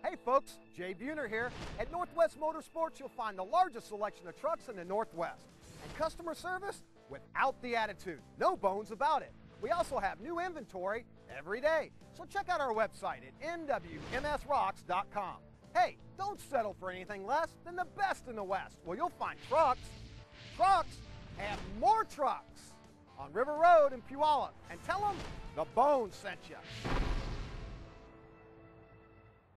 Hey folks, Jay Buhner here. At Northwest Motorsports, you'll find the largest selection of trucks in the Northwest. And customer service without the attitude. No bones about it. We also have new inventory every day. So check out our website at nwmsrocks.com. Hey, don't settle for anything less than the best in the West. Well, you'll find trucks. Trucks and more trucks on River Road in Puyallup. And tell them the Bones sent you.